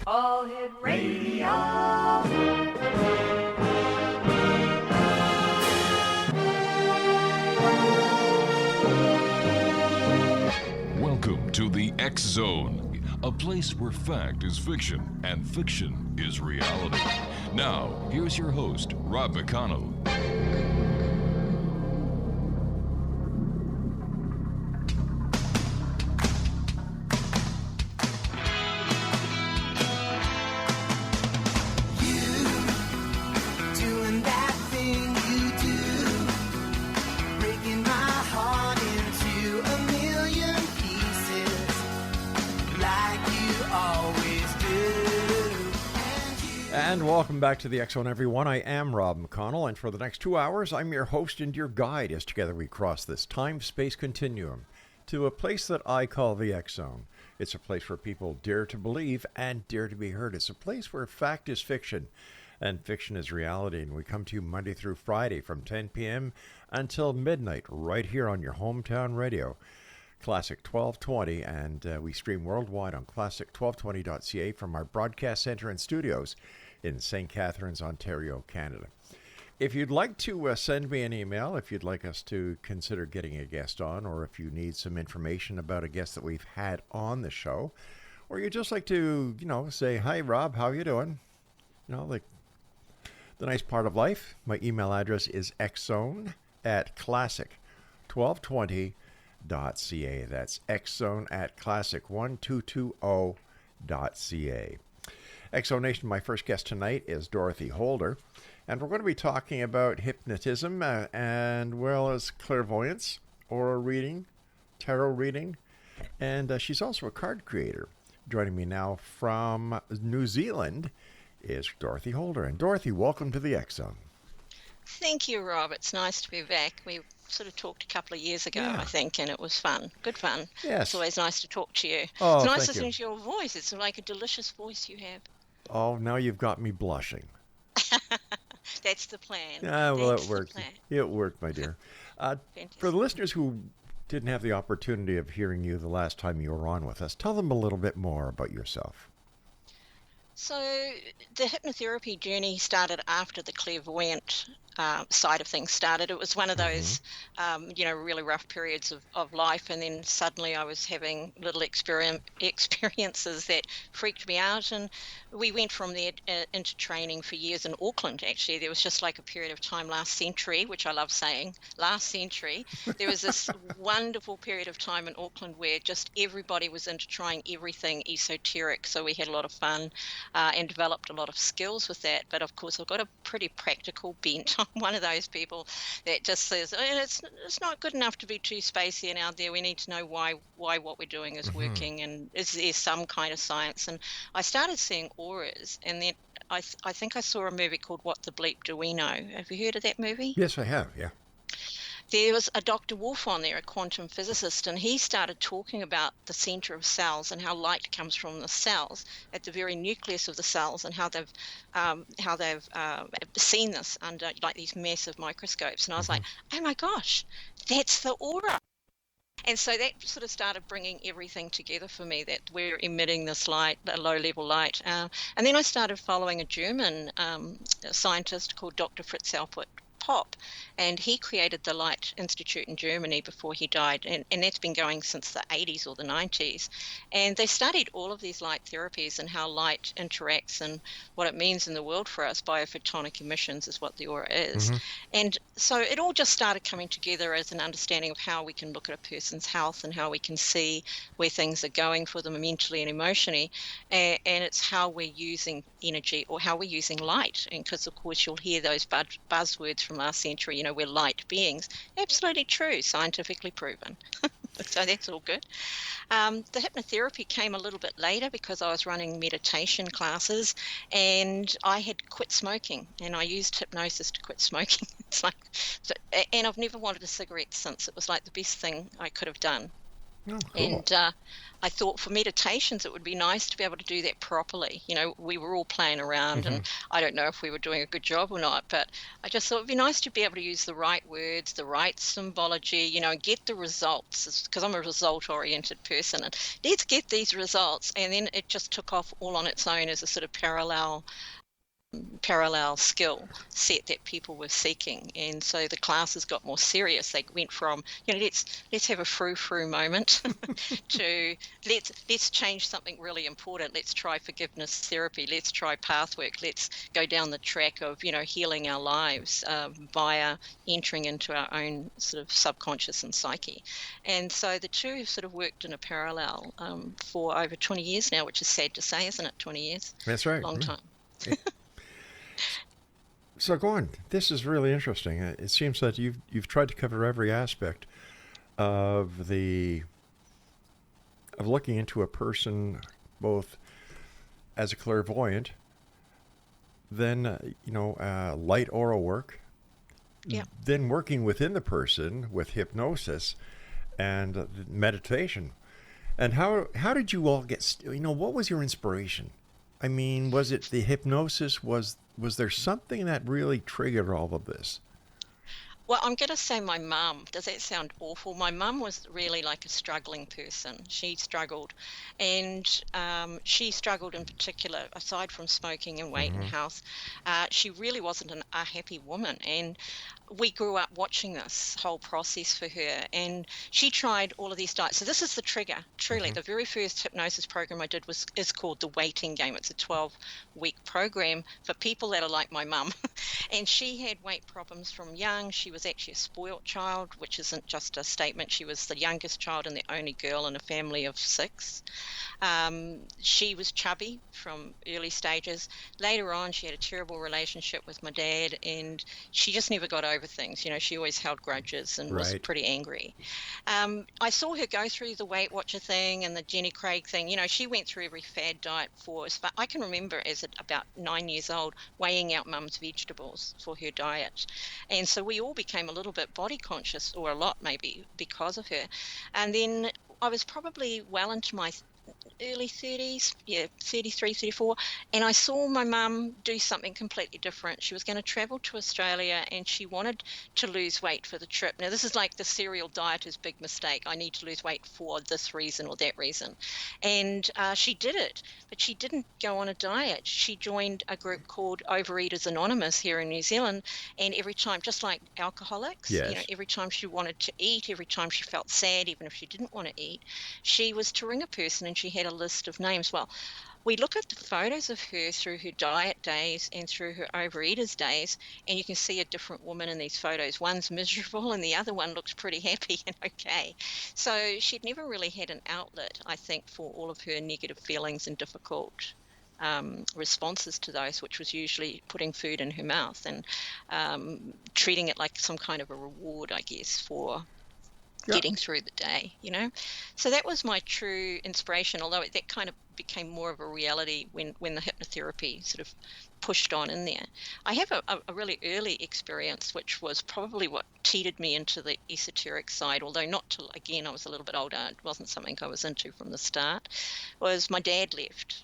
All Hit Radio. Welcome to the X Zone, a place where fact is fiction and fiction is reality. Now, here's your host, Rob McConnell. And welcome back to the X Zone, everyone. I am Rob McConnell, and for the next 2 hours, I'm your host and your guide as together we cross this time-space continuum to a place that I call the X Zone. It's a place where people dare to believe and dare to be heard. It's a place where fact is fiction and fiction is reality, and we come to you Monday through Friday from 10 p.m. until midnight right here on your hometown radio. Classic 1220, and we stream worldwide on classic1220.ca from our broadcast center and studios in St. Catharines, Ontario, Canada. If you'd like to send me an email, if you'd like us to consider getting a guest on, or if you need some information about a guest that we've had on the show, or you'd just like to, say, hi, Rob, how you doing? Like the nice part of life. My email address is xzone@classic1220.ca. That's xzone@classic1220.ca. Exonation, my first guest tonight is Dorothy Holder, and we're going to be talking about hypnotism and well as clairvoyance, aura reading, tarot reading, and she's also a card creator. Joining me now from New Zealand is Dorothy Holder. And Dorothy, welcome to the X Zone. Thank you, Rob. It's nice to be back. We sort of talked a couple of years ago, I think, and it was fun. Good fun. Yes. It's always nice to talk to you. Oh, it's nice thank listening you. to your voice. It's like a delicious voice you have. Oh, now you've got me blushing. That's the plan. Well, That's it worked. the plan. It worked, my dear. For the listeners who didn't have the opportunity of hearing you the last time you were on with us, tell them a little bit more about yourself. So the hypnotherapy journey started after the clairvoyant side of things started. It was one of those, really rough periods of life, and then suddenly I was having little experiences that freaked me out, and we went from there into training for years in Auckland. Actually, there was just like a period of time last century, which I love saying, last century. There was this wonderful period of time in Auckland where just everybody was into trying everything esoteric, so we had a lot of fun and developed a lot of skills with that. But of course, I've got a pretty practical bent. I'm one of those people that just says, it's not good enough to be too spacey and out there. We need to know why what we're doing is working, and is there some kind of science. And I started seeing auras, and then I think I saw a movie called What the Bleep Do We Know? Have you heard of that movie? Yes, I have, yeah. There was a Dr. Wolf on there, a quantum physicist, and he started talking about the center of cells and how light comes from the cells at the very nucleus of the cells, and how they've seen this under like these massive microscopes. And I was like, oh my gosh, that's the aura. And so that sort of started bringing everything together for me, that we're emitting this light, a low-level light. And then I started following a German scientist called Dr. Fritz Alpert Popp, and he created the Light Institute in Germany before he died, and that's been going since the 80s or the 90s. And they studied all of these light therapies and how light interacts and what it means in the world for us. Biophotonic emissions is what the aura is. And so it all just started coming together as an understanding of how we can look at a person's health and how we can see where things are going for them mentally and emotionally. And it's how we're using energy, or how we're using light. And because, of course, you'll hear those buzzwords from last century, we're light beings. Absolutely true, scientifically proven. So that's all good. The hypnotherapy came a little bit later because I was running meditation classes, and I had quit smoking, and I used hypnosis to quit smoking. And I've never wanted a cigarette since. It was like the best thing I could have done. Oh, cool. And I thought for meditations, it would be nice to be able to do that properly. We were all playing around, and I don't know if we were doing a good job or not, but I just thought it'd be nice to be able to use the right words, the right symbology, and get the results, because I'm a result-oriented person. And let's get these results. And then it just took off all on its own as a sort of parallel skill set that people were seeking. And so the classes got more serious. They went from, let's have a frou-frou moment to let's change something really important. Let's try forgiveness therapy. Let's try pathwork. Let's go down the track of, healing our lives via entering into our own sort of subconscious and psyche. And so the two have sort of worked in a parallel for over 20 years now, which is sad to say, isn't it? 20 years. That's right. Long time. So go on. This is really interesting. It seems that you've tried to cover every aspect of looking into a person, both as a clairvoyant, then light aura work, Yeah. then working within the person with hypnosis and meditation. And how did you all get? What was your inspiration? I mean, was it the hypnosis? Was there something that really triggered all of this? Well, I'm going to say my mum. Does that sound awful? My mum was really like a struggling person. She struggled. And she struggled in particular, aside from smoking and weight and health. She really wasn't a happy woman. And we grew up watching this whole process for her. And she tried all of these diets. So this is the trigger. Truly, the very first hypnosis program I did is called The Waiting Game. It's a 12-week program for people that are like my mum. And she had weight problems from young. She was actually a spoilt child, which isn't just a statement. She was the youngest child and the only girl in a family of 6. She was chubby from early stages. Later on, she had a terrible relationship with my dad, and she just never got over things. She always held grudges and was Right. pretty angry. I saw her go through the Weight Watcher thing and the Jenny Craig thing. She went through every fad diet for us. But I can remember as about 9 years old weighing out mum's vegetables for her diet. And so we all became a little bit body conscious, or a lot maybe, because of her. And then I was probably well into my early 30s, 33, 34, and I saw my mum do something completely different. She was going to travel to Australia, and she wanted to lose weight for the trip. Now, this is like the serial dieter's big mistake. I need to lose weight for this reason or that reason. And she did it, but she didn't go on a diet. She joined a group called Overeaters Anonymous here in New Zealand, and every time, just like alcoholics, Yes. every time she wanted to eat, every time she felt sad, even if she didn't want to eat, she was to ring a person, and she had a list of names. Well, we look at the photos of her through her diet days and through her overeaters days, and you can see a different woman in these photos. One's miserable and the other one looks pretty happy and okay. So she'd never really had an outlet, I think, for all of her negative feelings and difficult responses to those, which was usually putting food in her mouth and treating it like some kind of a reward, I guess, for getting through the day, So that was my true inspiration, although that kind of became more of a reality when the hypnotherapy sort of pushed on in there. I have a really early experience, which was probably what teetered me into the esoteric side, although not till, again, I was a little bit older. It wasn't something I was into from the start, was my dad left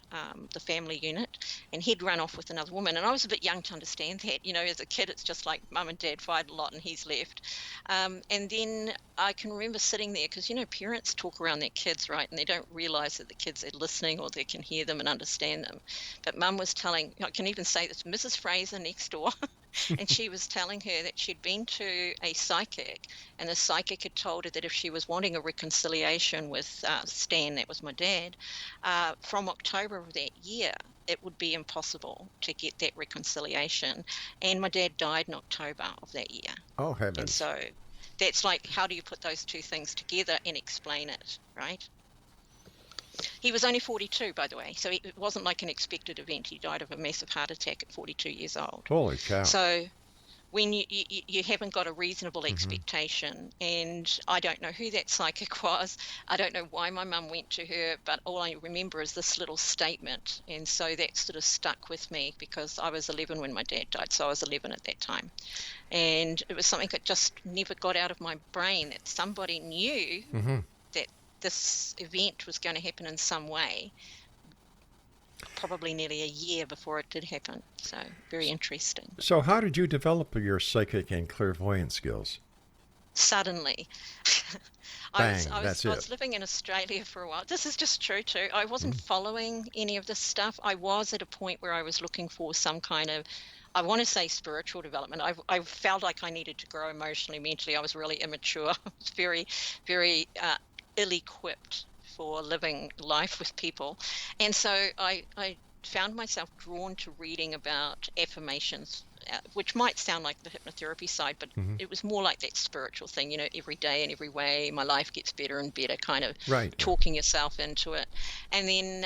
the family unit, and he'd run off with another woman. And I was a bit young to understand that. As a kid, it's just like mum and dad fight a lot and he's left. And then I can remember sitting there because, parents talk around their kids, right? And they don't realize that the kids are listening or they can hear them and understand them. But mum was telling, I can even say this, Mrs. Fraser next door, and she was telling her that she'd been to a psychic, and the psychic had told her that if she was wanting a reconciliation with Stan, that was my dad, from October of that year, it would be impossible to get that reconciliation. And my dad died in October of that year. Oh, heavens. And so that's like, how do you put those two things together and explain it, right? He was only 42, by the way, so it wasn't like an expected event. He died of a massive heart attack at 42 years old. Holy cow. So when you haven't got a reasonable expectation, and I don't know who that psychic was, I don't know why my mum went to her, but all I remember is this little statement, and so that sort of stuck with me because I was 11 when my dad died, so I was 11 at that time. And it was something that just never got out of my brain, that somebody knew that this event was going to happen in some way, probably nearly a year before it did happen. So very interesting. So how did you develop your psychic and clairvoyant skills? Suddenly. Bang, I that's was it. living in Australia for a while. This is just true too. I wasn't following any of this stuff. I was at a point where I was looking for some kind of, I want to say, spiritual development. I felt like I needed to grow emotionally, mentally. I was really immature. I was very, very ill-equipped for living life with people. And so I found myself drawn to reading about affirmations, which might sound like the hypnotherapy side, but it was more like that spiritual thing, every day and every way, my life gets better and better, kind of Right. talking yourself into it. And then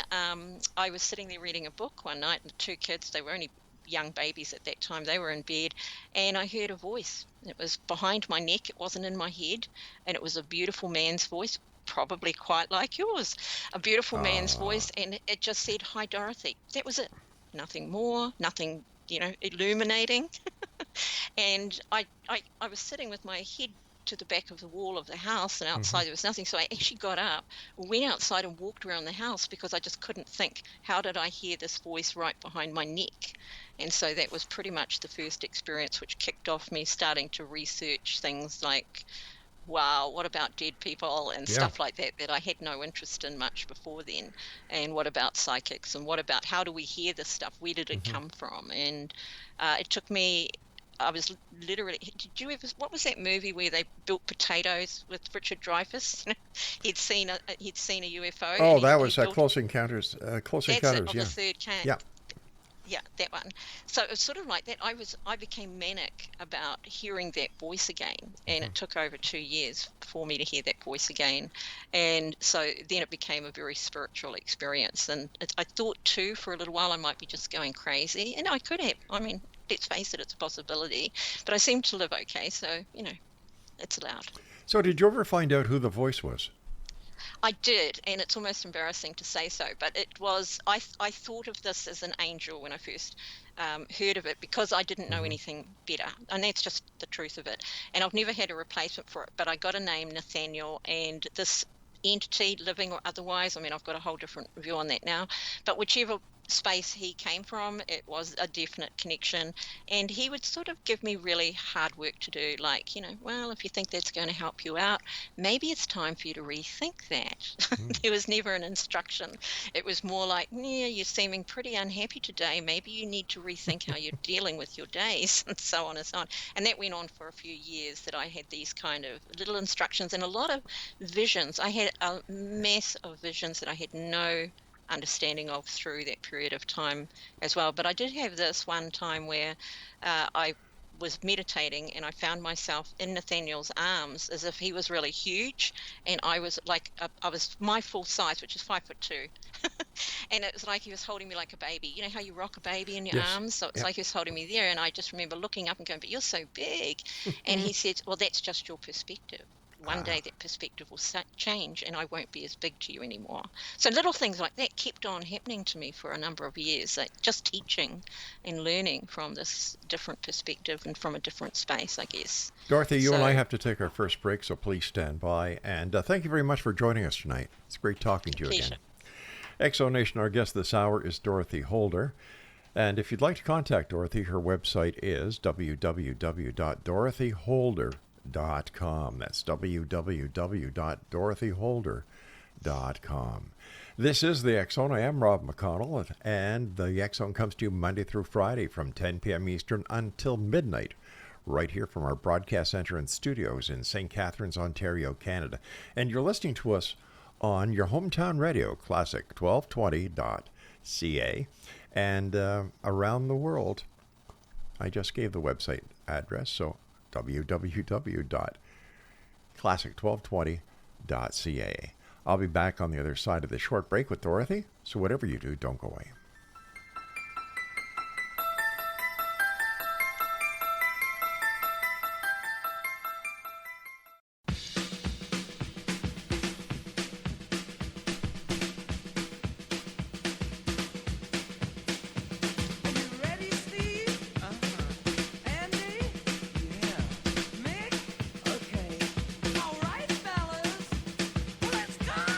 I was sitting there reading a book one night, and the two kids, they were only young babies at that time, they were in bed, and I heard a voice. It was behind my neck, it wasn't in my head, and it was a beautiful man's voice, probably quite like yours, a beautiful man's voice, and it just said, "Hi, Dorothy." That was it. Nothing more, nothing, illuminating. And I was sitting with my head to the back of the wall of the house, and outside there was nothing. So I actually got up, went outside and walked around the house, because I just couldn't think, how did I hear this voice right behind my neck? And so that was pretty much the first experience which kicked off me starting to research things like, wow, what about dead people and stuff like that I had no interest in much before then. And what about psychics, and what about, how do we hear this stuff? Where did it come from? And it took me, I was literally, did you ever, what was that movie where they built potatoes with Richard Dreyfuss? He'd seen a UFO. Oh, and that he was built, Close Encounters. Close that's Encounters, it, of yeah. the third kind. Yeah. Yeah, that one. So it was sort of like that. I became manic about hearing that voice again, and it took over 2 years for me to hear that voice again. And so then it became a very spiritual experience. And I thought too, for a little while, I might be just going crazy, and I could have. I mean, let's face it, it's a possibility. But I seemed to live okay, so it's allowed. So did you ever find out who the voice was? I did, and it's almost embarrassing to say so, but it was, I thought of this as an angel when I first heard of it, because I didn't know anything better, and that's just the truth of it. And I've never had a replacement for it, but I got a name, Nathaniel, and this entity, living or otherwise, I mean, I've got a whole different view on that now, but whichever space he came from, it was a definite connection. And he would sort of give me really hard work to do, like, well, if you think that's going to help you out, maybe it's time for you to rethink that. There was never an instruction. It was more like, yeah, you're seeming pretty unhappy today, maybe you need to rethink how you're dealing with your days, and so on and so on. And that went on for a few years, that I had these kind of little instructions and a lot of visions. I had a mess of visions that I had no understanding of through that period of time as well. But I did have this one time where I was meditating, and I found myself in Nathaniel's arms as if he was really huge, and I was like, I was my full size, which is 5'2", and it was like he was holding me like a baby. You know how you rock a baby in your arms? So it's like he was holding me there, and I just remember looking up and going, "But you're so big," and he said, "Well, that's just your perspective. One day that perspective will change, and I won't be as big to you anymore." So little things like that kept on happening to me for a number of years, like just teaching and learning from this different perspective and from a different space, I guess. Dorothy, you and I have to take our first break, so please stand by. And thank you very much for joining us tonight. It's great talking to you Pleasure. again. Exonation, our guest this hour is Dorothy Holder. And if you'd like to contact Dorothy, her website is www.dorothyholder.com. That's www.dorothyholder.com. This is the X Zone. I am Rob McConnell, and the X Zone comes to you Monday through Friday from 10 p.m. Eastern until midnight, right here from our broadcast center and studios in St. Catharines, Ontario, Canada. And you're listening to us on your hometown radio, Classic 1220.ca, and around the world. I just gave the website address, so www.classic1220.ca. I'll be back on the other side of this short break with Dorothy, so whatever you do, don't go away. All right, fellas, let's go!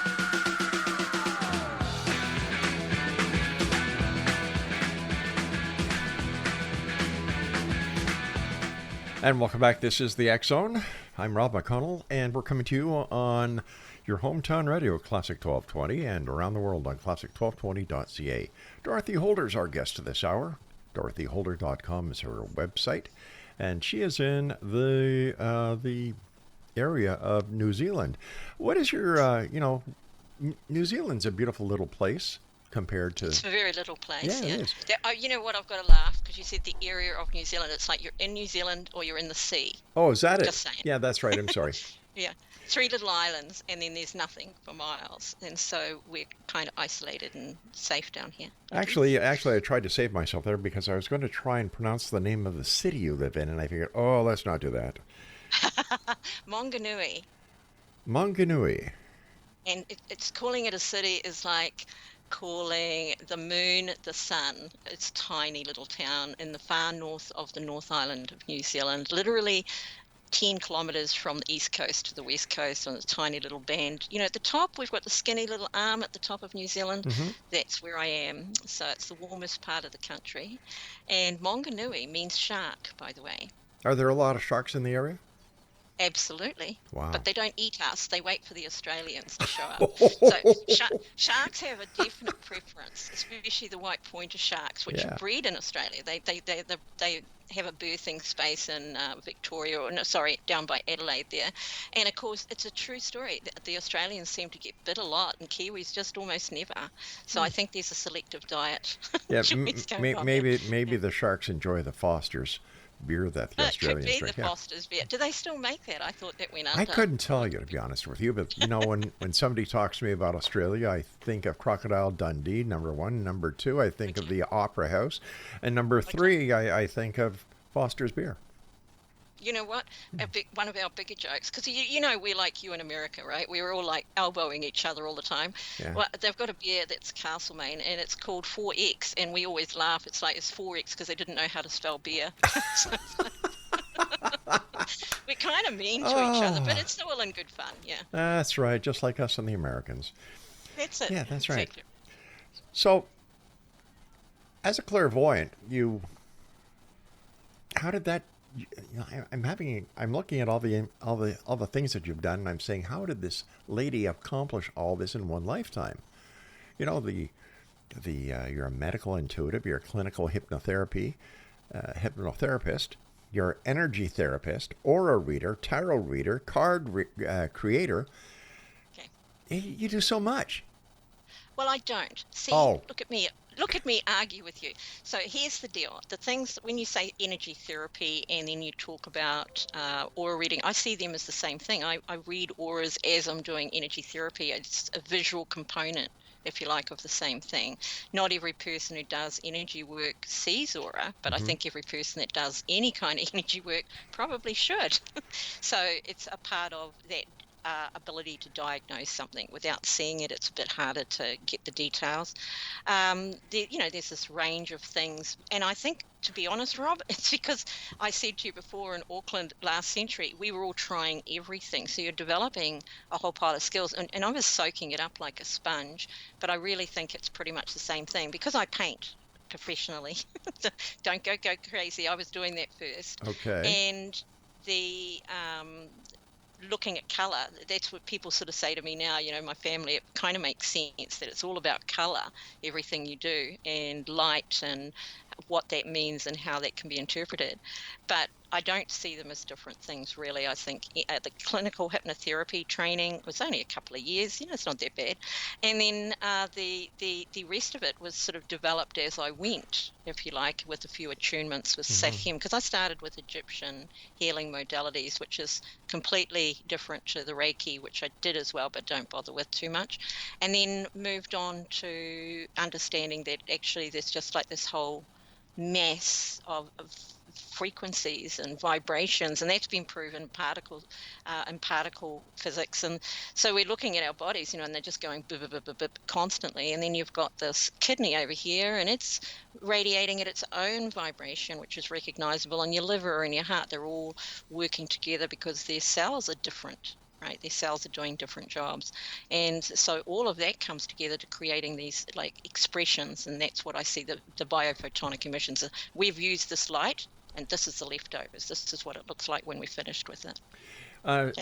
And welcome back. This is the X Zone. I'm Rob McConnell, and we're coming to you on your hometown radio, Classic 1220, and around the world on classic1220.ca. Dorothy Holder's our guest this hour. DorothyHolder.com is her website, and she is in the area of New Zealand. What is your, New Zealand's a beautiful little place. Compared to... It's a very little place. Yeah, it is. You know what, I've got to laugh because you said the area of New Zealand. It's like you're in New Zealand or you're in the sea. Oh, is that it? Just saying. Yeah, that's right. I'm sorry. Yeah. 3 little islands and then there's nothing for miles. And so we're kind of isolated and safe down here. Actually, I tried to save myself there because I was going to try and pronounce the name of the city you live in, and I figured, oh, let's not do that. Maunganui. Maunganui. And it's calling it a city is like calling the moon the sun. It's a tiny little town in the far north of the North Island of New Zealand, literally 10 kilometres from the east coast to the west coast on a tiny little band. You know, at the top, we've got the skinny little arm at the top of New Zealand. Mm-hmm. That's where I am. So it's the warmest part of the country. And Maunganui means shark, by the way. Are there a lot of sharks in the area? Absolutely. Wow. But they don't eat us. They wait for the Australians to show up. So sharks have a definite preference, especially the white pointer sharks, which breed in Australia. They have a birthing space in Victoria, down by Adelaide there. And of course, it's a true story. The Australians seem to get bit a lot, and Kiwis just almost never. So I think there's a selective diet. Yeah, maybe the sharks enjoy the Foster's beer that the Australians drink. It could be the Foster's beer. Do they still make that? I thought that went under. I couldn't tell you, to be honest with you, but when somebody talks to me about Australia, I think of Crocodile Dundee, number 1. Number 2, I think of the Opera House. And number 3, I think of Foster's beer. You know what? One of our bigger jokes, because we're like you in America, right? We're all like elbowing each other all the time. Yeah. Well, they've got a beer that's Castlemaine, and it's called 4X, and we always laugh. It's like it's 4X because they didn't know how to spell beer. We're kind of mean to each other, but it's still in good fun, yeah. That's right, just like us and the Americans. That's it. Yeah, that's right. Exactly. So, as a clairvoyant, how did that? I'm looking at all the things that you've done, and I'm saying, how did this lady accomplish all this in one lifetime? You're a medical intuitive, you're a clinical hypnotherapist, you're an energy therapist, aura reader, tarot reader, card creator. Okay. You do so much. Well, I don't. See, Look at me argue with you. So here's the deal. The things, when you say energy therapy and then you talk about aura reading, I see them as the same thing. I read auras as I'm doing energy therapy. It's a visual component, if you like, of the same thing. Not every person who does energy work sees aura, but I think every person that does any kind of energy work probably should. So it's a part of that ability to diagnose something. Without seeing it, it's a bit harder to get the details. There's this range of things, and I think, to be honest, Rob, it's because I said to you before, in Auckland last century, we were all trying everything. So you're developing a whole pile of skills, and I was soaking it up like a sponge, but I really think it's pretty much the same thing because I paint professionally. Don't go crazy. I was doing that first. Okay. And the looking at color, that's what people sort of say to me now. My family, it kind of makes sense that it's all about color, everything you do, and light and what that means and how that can be interpreted. But I don't see them as different things, really. I think the clinical hypnotherapy training was only a couple of years. It's not that bad. And then the rest of it was sort of developed as I went, if you like, with a few attunements with Sathim, because I started with Egyptian healing modalities, which is completely different to the Reiki, which I did as well, but don't bother with too much. And then moved on to understanding that actually there's just like this whole mass of frequencies and vibrations, and that's been proven in particle physics. And so we're looking at our bodies, and they're just going bip, bip, bip, bip, constantly. And then you've got this kidney over here, and it's radiating at its own vibration, which is recognizable. And your liver and your heart, they're all working together because their cells are different. Right, their cells are doing different jobs, and so all of that comes together to creating these like expressions, and that's what I see the biophotonic emissions. We've used this light and this is the leftovers. This is what it looks like when we're finished with it.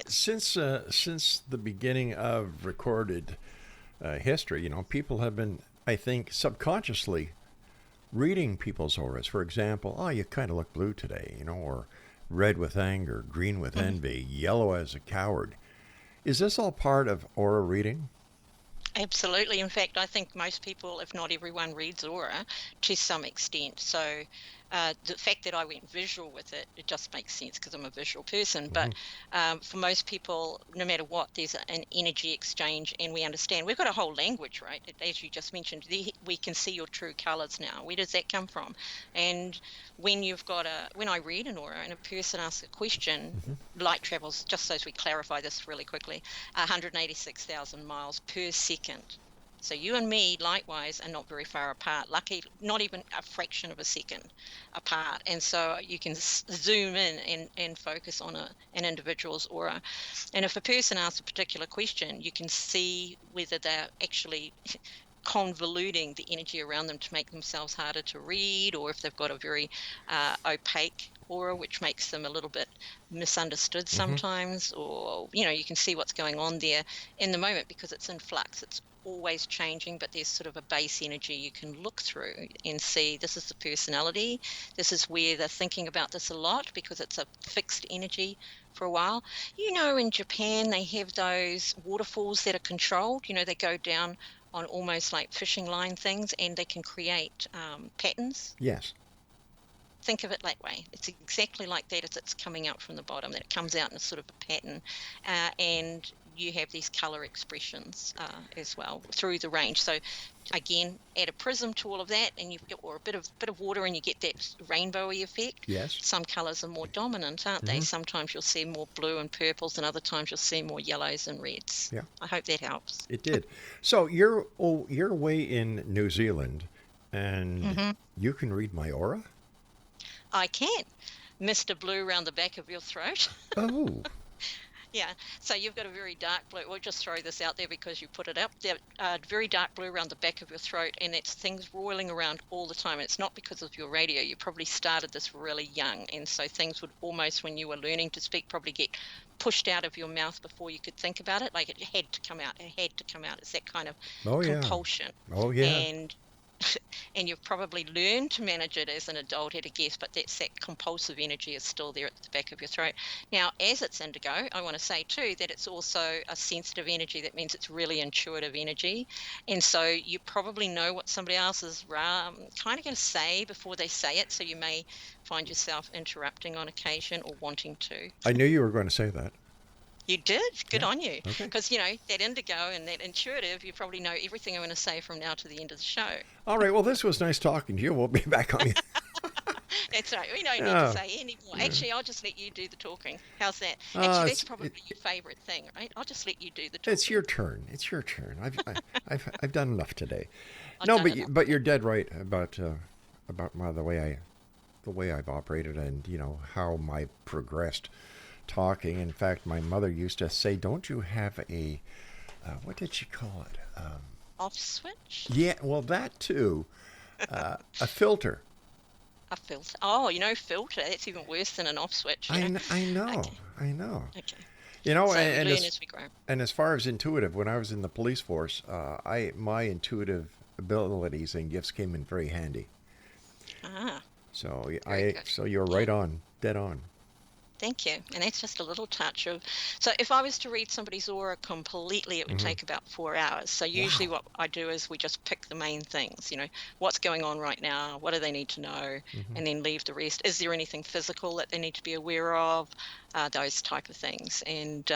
Since the beginning of recorded history, people have been, I think, subconsciously reading people's auras. For example, oh, you kind of look blue today, or red with anger, green with envy, yellow as a coward. Is this all part of aura reading? Absolutely. In fact, I think most people, if not everyone, reads aura to some extent. So the fact that I went visual with it, it just makes sense because I'm a visual person. But for most people, no matter what, there's an energy exchange, and we understand. We've got a whole language, right? As you just mentioned, we can see your true colors now. Where does that come from? And when I read an aura and a person asks a question, light travels, just so as we clarify this really quickly, 186,000 miles per second. So you and me, likewise, are not very far apart. Lucky, not even a fraction of a second apart. And so you can zoom in and focus on an individual's aura. And if a person asks a particular question, you can see whether they're actually convoluting the energy around them to make themselves harder to read, or if they've got a very opaque aura, which makes them a little bit misunderstood sometimes, or you can see what's going on there in the moment because it's in flux. It's always changing, but there's sort of a base energy you can look through and see this is the personality. This is where they're thinking about this a lot because it's a fixed energy for a while. In Japan they have those waterfalls that are controlled. They go down on almost like fishing line things, and they can create patterns. Yes. Think of it that way. It's exactly like that as it's coming out from the bottom, that it comes out in a sort of a pattern. And you have these color expressions as well through the range. So again, add a prism to all of that, and or a bit of water, and you get that rainbowy effect. Yes. Some colors are more dominant, aren't they? Sometimes you'll see more blue and purples, and other times you'll see more yellows and reds. Yeah. I hope that helps. It did. So you're away in New Zealand, and you can read my aura? I can. Mr. Blue around the back of your throat. Oh. Yeah, so you've got a very dark blue. We'll just throw this out there because you put it up there. Very dark blue around the back of your throat, and it's things roiling around all the time. It's not because of your radio. You probably started this really young, and so things would almost, when you were learning to speak, probably get pushed out of your mouth before you could think about it. Like it had to come out. It had to come out. It's that kind of compulsion. Oh, yeah. And you've probably learned to manage it as an adult at a guess, but that compulsive energy is still there at the back of your throat. Now, as it's indigo, I want to say too that it's also a sensitive energy. That means it's really intuitive energy. And so you probably know what somebody else is kind of going to say before they say it. So you may find yourself interrupting on occasion or wanting to. I knew you were going to say that. You did? Good on you. Okay. Because, that indigo and that intuitive, you probably know everything I'm going to say from now to the end of the show. All right. Well, this was nice talking to you. We'll be back on you. That's right. We don't need to say anymore. Actually, I'll just let you do the talking. How's that? Actually, that's probably your favorite thing, right? I'll just let you do the talking. It's your turn. It's your turn. I've done enough today. But you're dead right about the way I've operated and how I progressed talking. In fact, my mother used to say, "Don't you have a what did she call it? Off switch?" Yeah, well, that too. A filter. A filter. Oh, filter. That's even worse than an off switch. I know. Okay. I know. Okay. So learn as we grow. And as far as intuitive, when I was in the police force, my intuitive abilities and gifts came in very handy. Ah. So Very good. So you're right on, dead on. Thank you. And that's just a little touch of. So if I was to read somebody's aura completely, it would take about 4 hours. So usually what I do is we just pick the main things, what's going on right now, what do they need to know, and then leave the rest. Is there anything physical that they need to be aware of? Those type of things. And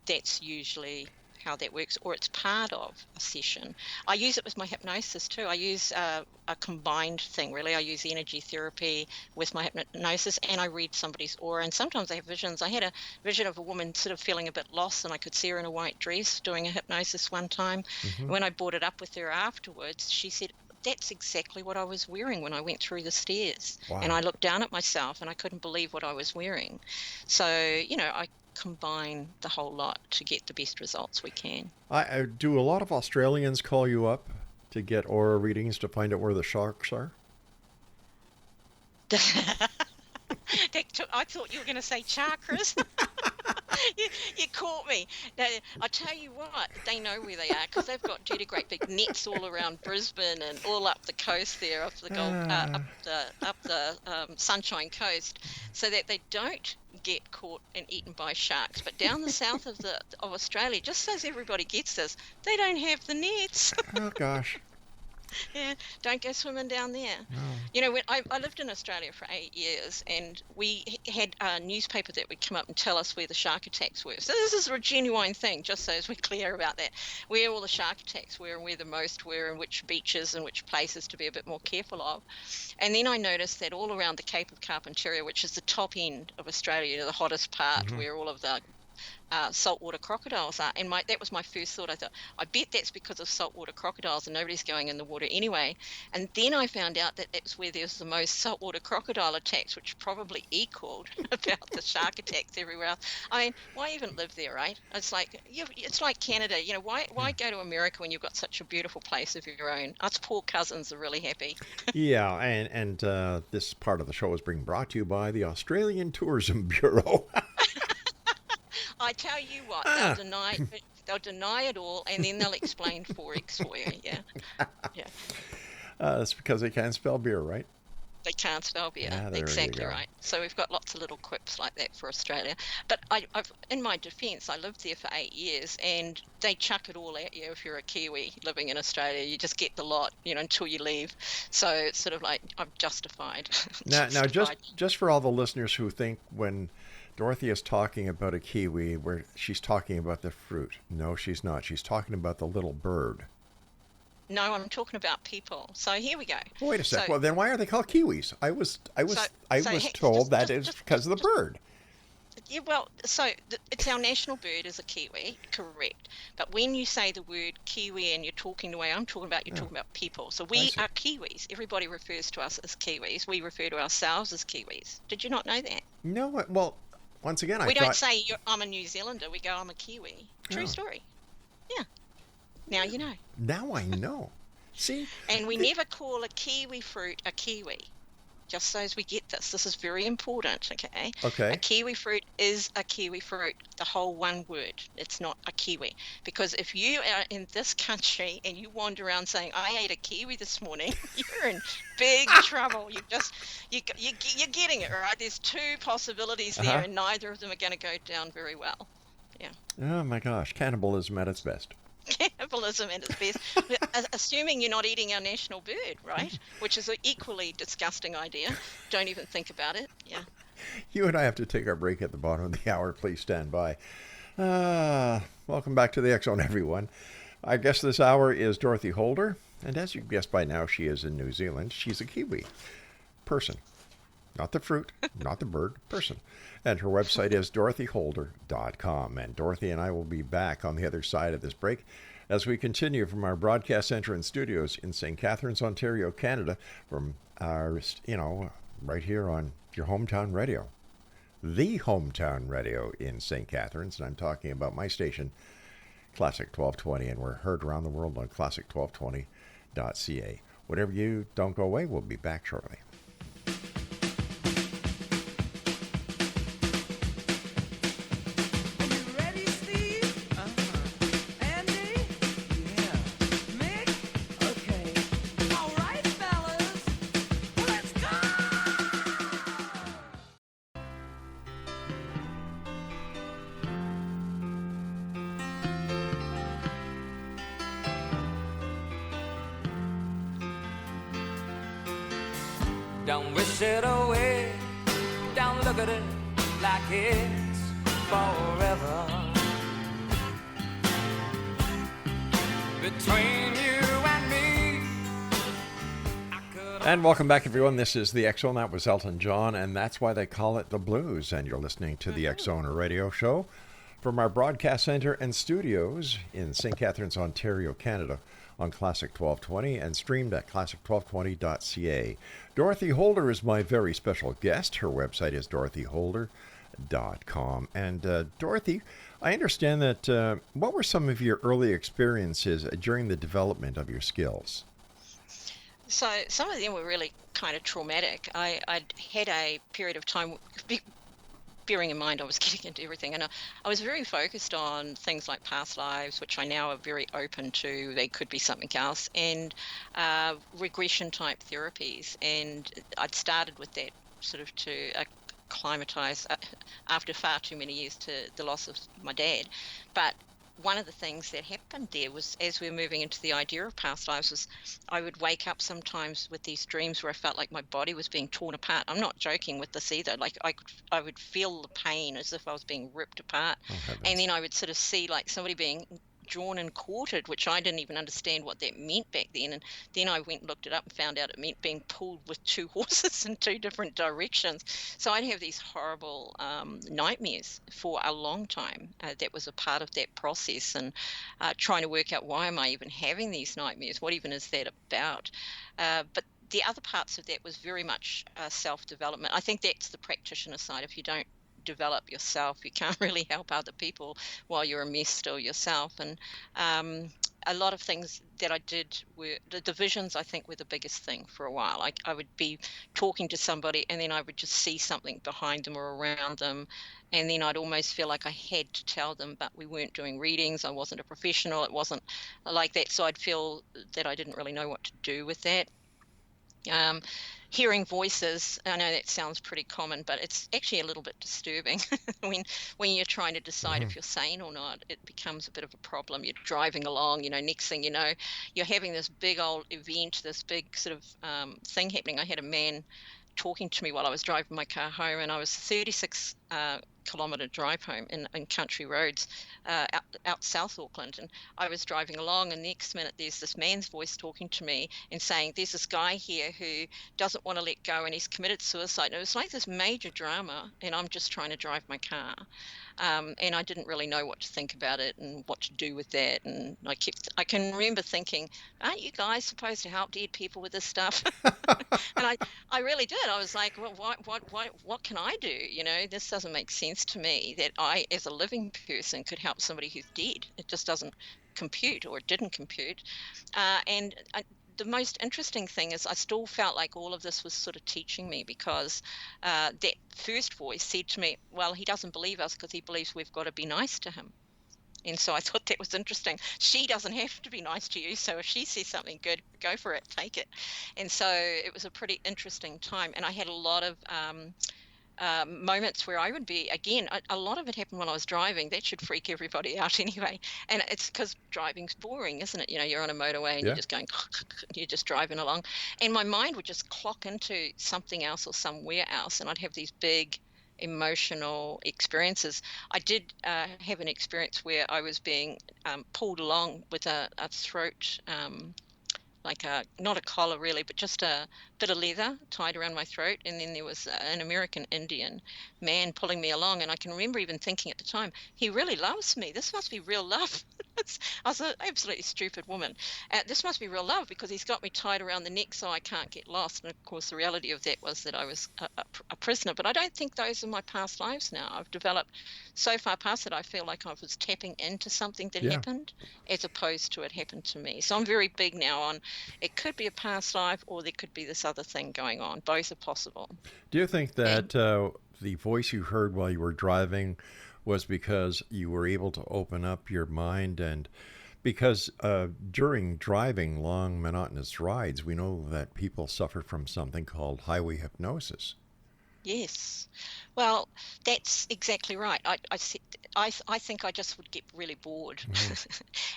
that's usually how that works, or it's part of a session. I use it with my hypnosis too. I use a combined thing, really. I use energy therapy with my hypnosis, and I read somebody's aura, and sometimes I have visions. I had a vision of a woman sort of feeling a bit lost, and I could see her in a white dress doing a hypnosis one time. When I brought it up with her afterwards, she said, "That's exactly what I was wearing when I went through the stairs." Wow. And I looked down at myself and I couldn't believe what I was wearing. So, I combine the whole lot to get the best results we can. I do a lot of Australians call you up to get aura readings to find out where the sharks are? I thought you were going to say chakras. You caught me. Now, I tell you what, they know where they are because they've got dirty great big nets all around Brisbane and all up the coast there, up the Sunshine Coast, so that they don't get caught and eaten by sharks. But down the south of Australia, just so everybody gets this, they don't have the nets. Oh gosh. Yeah, don't go swimming down there. No. You know, when I lived in Australia for 8 years, and we had a newspaper that would come up and tell us where the shark attacks were. So this is a genuine thing, just so as we're clear about that, where all the shark attacks were and where the most were and which beaches and which places to be a bit more careful of. And then I noticed that all around the Cape of Carpentaria, which is the top end of Australia, the hottest part, where all of the saltwater crocodiles are, and that was my first thought. I thought, I bet that's because of saltwater crocodiles and nobody's going in the water anyway. And then I found out that that's where there's the most saltwater crocodile attacks, which probably equaled about the shark attacks everywhere else. I mean, why even live there, right? It's like Canada. You know, why go to America when you've got such a beautiful place of your own? Us poor cousins are really happy. Yeah, and this part of the show is being brought to you by the Australian Tourism Bureau. I tell you what, they'll deny it all, and then they'll explain Forex for you. Yeah. That's because they can't spell beer, right? They can't spell beer. Yeah, there Exactly you go. right. So we've got lots of little quips like that for Australia. But I've, in my defence, I lived there for 8 years, and they chuck it all at you if you're a Kiwi living in Australia. You just get the lot, you know, until you leave. So it's sort of like I'm justified. Now, just for all the listeners who think when Dorothy is talking about a kiwi, where she's talking about the fruit. No, she's not. She's talking about the little bird. No, I'm talking about people. So here we go. Oh, wait a sec. So, Well, then why are they called kiwis? I was told that is because of the bird. Yeah, well, so it's our national bird is a kiwi, correct. But when you say the word kiwi and you're talking the way I'm talking about, you're talking about people. So we are Kiwis. Everybody refers to us as Kiwis. We refer to ourselves as Kiwis. Did you not know that? No, well, once again, we don't say I'm a New Zealander. We go, I'm a Kiwi. True story. Yeah. Now you know. Now I know. See? And we never call a kiwi fruit a kiwi. Just so as we get this. This is very important, okay? Okay. A kiwi fruit is a kiwi fruit, the whole one word. It's not a kiwi. Because if you are in this country and you wander around saying, I ate a kiwi this morning, you're in big trouble. You're getting it, right? There's two possibilities there, and neither of them are going to go down very well. Yeah. Oh, my gosh. Cannibalism at its best. Cannibalism at its best, assuming you're not eating our national bird, right? Which is an equally disgusting idea. Don't even think about it. Yeah. You and I have to take our break at the bottom of the hour. Please stand by. Welcome back to the X Zone, everyone. Our guest this hour is Dorothy Holder, and as you guessed by now, she is in New Zealand. She's a Kiwi person. Not the fruit, not the bird, person. And her website is dorothyholder.com. And Dorothy and I will be back on the other side of this break as we continue from our broadcast center and studios in St. Catharines, Ontario, Canada, from our, right here on your hometown radio. The hometown radio in St. Catharines. And I'm talking about my station, Classic 1220. And we're heard around the world on classic1220.ca. Whatever you don't go away, we'll be back shortly. Don't wish it away, don't look at it like it's forever. Between you and me, and welcome back, everyone. This is the X Zone. That was Elton John, and that's why they call it the blues. And you're listening to the X Zone radio show from our broadcast center and studios in St. Catharines, Ontario, Canada, on Classic 1220 and streamed at classic1220.ca. Dorothy Holder is my very special guest. Her website is dorothyholder.com. And Dorothy, I understand that what were some of your early experiences during the development of your skills? So some of them were really kind of traumatic. I'd had a period of time, bearing in mind I was getting into everything, and I was very focused on things like past lives, which I now are very open to. They could be something else, and regression type therapies. And I'd started with that sort of to acclimatize after far too many years to the loss of my dad. But one of the things that happened there was, as we were moving into the idea of past lives, was I would wake up sometimes with these dreams where I felt like my body was being torn apart. I'm not joking with this either. Like I would feel the pain as if I was being ripped apart. Oh, And heavens. then I would sort of see like somebody being drawn and quartered, which I didn't even understand what that meant back then. And then I went and looked it up and found out it meant being pulled with two horses in two different directions. So I'd have these horrible nightmares for a long time. That was a part of that process, and trying to work out, why am I even having these nightmares? What even is that about? But the other parts of that was very much self-development. I think that's the practitioner side. If you don't develop yourself, you can't really help other people while you're a mess still yourself. And a lot of things that I did were the divisions. I think were the biggest thing for a while. I would be talking to somebody, and then I would just see something behind them or around them, and then I'd almost feel like I had to tell them, but we weren't doing readings. I wasn't a professional. It wasn't like that. So I'd feel that I didn't really know what to do with that. Um, Hearing voices, I know that sounds pretty common, but it's actually a little bit disturbing. when you're trying to decide if you're sane or not, it becomes a bit of a problem. You're driving along, next thing you know, you're having this big old event, this big sort of thing happening. I had a man talking to me while I was driving my car home, and I was 36 kilometre drive home in country roads out South Auckland, and I was driving along, and next minute there's this man's voice talking to me and saying, there's this guy here who doesn't want to let go and he's committed suicide. And it was like this major drama, and I'm just trying to drive my car. And I didn't really know what to think about it and what to do with that. And I can remember thinking, aren't you guys supposed to help dead people with this stuff? And I really did. I was like, well, what can I do? This doesn't make sense to me that I, as a living person, could help somebody who's dead. It just doesn't compute, or it didn't compute. The most interesting thing is I still felt like all of this was sort of teaching me, because that first voice said to me, well, he doesn't believe us because he believes we've got to be nice to him. And so I thought that was interesting. She doesn't have to be nice to you. So if she says something good, go for it, take it. And so it was a pretty interesting time. And I had a lot of moments where I would be, again, a lot of it happened when I was driving. That should freak everybody out anyway. And it's because driving's boring, isn't it? You're on a motorway and Yeah. you're just going, you're just driving along. And my mind would just clock into something else or somewhere else. And I'd have these big emotional experiences. I did have an experience where I was being pulled along with a throat, like not a collar really, but just a bit of leather tied around my throat. And then there was an American Indian man pulling me along. And I can remember even thinking at the time, he really loves me. This must be real love. I was an absolutely stupid woman. This must be real love, because he's got me tied around the neck so I can't get lost. And of course, the reality of that was that I was a prisoner. But I don't think those are my past lives now. I've developed so far past it, I feel like I was tapping into something that Yeah. happened, as opposed to it happened to me. So I'm very big now on, it could be a past life, or there could be this other thing going on. Both are possible. Do you think that the voice you heard while you were driving was because you were able to open up your mind? And because during driving long, monotonous rides, we know that people suffer from something called highway hypnosis. Yes. Well, that's exactly right. I think I just would get really bored.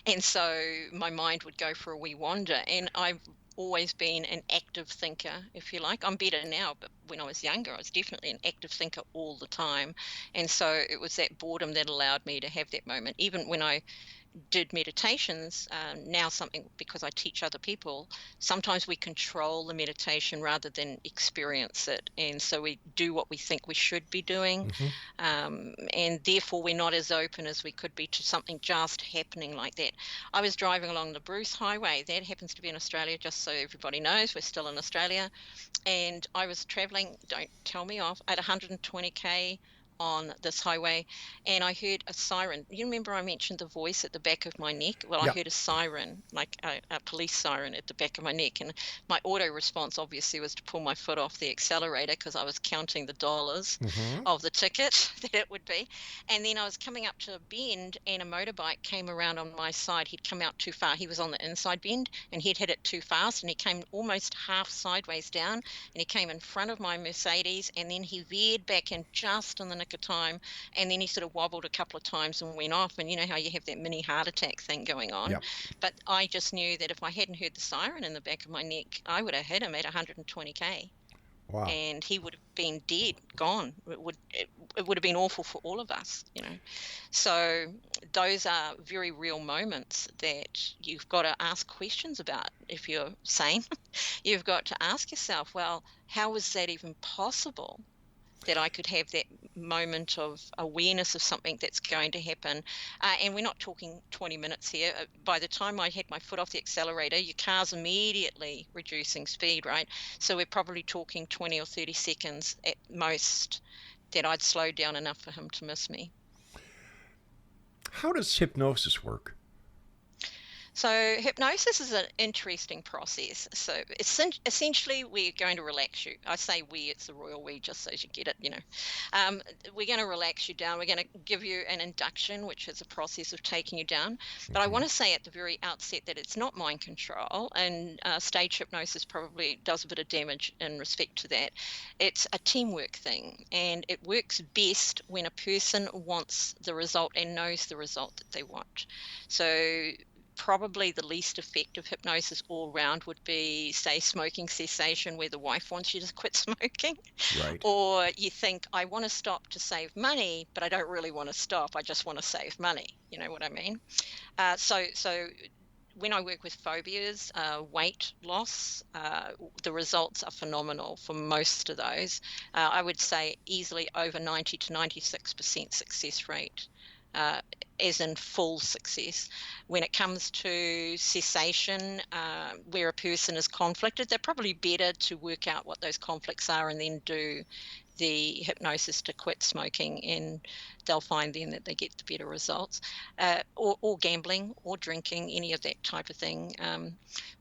And so my mind would go for a wee wander. And I've always been an active thinker, if you like. I'm better now, but when I was younger, I was definitely an active thinker all the time. And so it was that boredom that allowed me to have that moment. Even when I did meditations, now something, because I teach other people, sometimes we control the meditation rather than experience it. And so we do what we think we should be doing. And therefore we're not as open as we could be to something just happening like that. I was driving along the Bruce Highway. That happens to be in Australia, just so everybody knows, we're still in Australia. And I was traveling, don't tell me off, at 120k on this highway, and I heard a siren. You remember I mentioned the voice at the back of my neck? Well, I Yep. heard a siren, like a police siren at the back of my neck, and my auto response obviously was to pull my foot off the accelerator because I was counting the dollars Mm-hmm. of the ticket that it would be. And then I was coming up to a bend, and a motorbike came around on my side. He'd come out too far. He was on the inside bend, and he'd hit it too fast, and he came almost half sideways down, and he came in front of my Mercedes, and then he veered back in just in the nick of time, and then he sort of wobbled a couple of times and went off. And you know how you have that mini heart attack thing going on. Yep. But I just knew that if I hadn't heard the siren in the back of my neck, I would have hit him at 120k, Wow. and he would have been dead, gone. It would have been awful for all of us, you know. So those are very real moments that you've got to ask questions about. If you're sane, you've got to ask yourself, well, how was that even possible? That I could have that moment of awareness of something that's going to happen. And we're not talking 20 minutes here. By the time I had my foot off the accelerator, your car's immediately reducing speed, right? So we're probably talking 20 or 30 seconds at most that I'd slowed down enough for him to miss me. How does hypnosis work? So hypnosis is an interesting process. So essentially, we're going to relax you. I say we, it's the royal we, just so you get it, you know. We're going to relax you down. We're going to give you an induction, which is a process of taking you down. But I want to say at the very outset that it's not mind control, and stage hypnosis probably does a bit of damage in respect to that. It's a teamwork thing, and it works best when a person wants the result and knows the result that they want. So probably the least effective hypnosis all round would be, say, smoking cessation, where the wife wants you to quit smoking. Right. Or you think, I want to stop to save money, but I don't really want to stop. I just want to save money. You know what I mean? So when I work with phobias, weight loss, the results are phenomenal for most of those. I would say easily over 90 to 96% success rate. As in full success. When it comes to cessation, where a person is conflicted, they're probably better to work out what those conflicts are and then do the hypnosis to quit smoking, and they'll find then that they get the better results. Or gambling or drinking, any of that type of thing.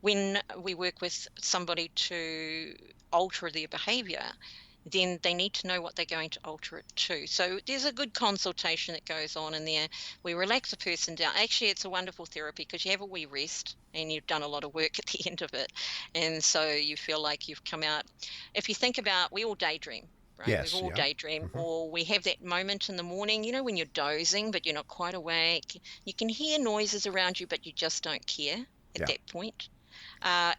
When we work with somebody to alter their behavior, then they need to know what they're going to alter it to. So there's a good consultation that goes on in there. We relax a person down. Actually, it's a wonderful therapy because you have a wee rest and you've done a lot of work at the end of it. And so you feel like you've come out. If you think about, we all daydream, right? Yes, We all yeah. daydream, or we have that moment in the morning, you know, when you're dozing, but you're not quite awake. You can hear noises around you, but you just don't care at Yeah. that point.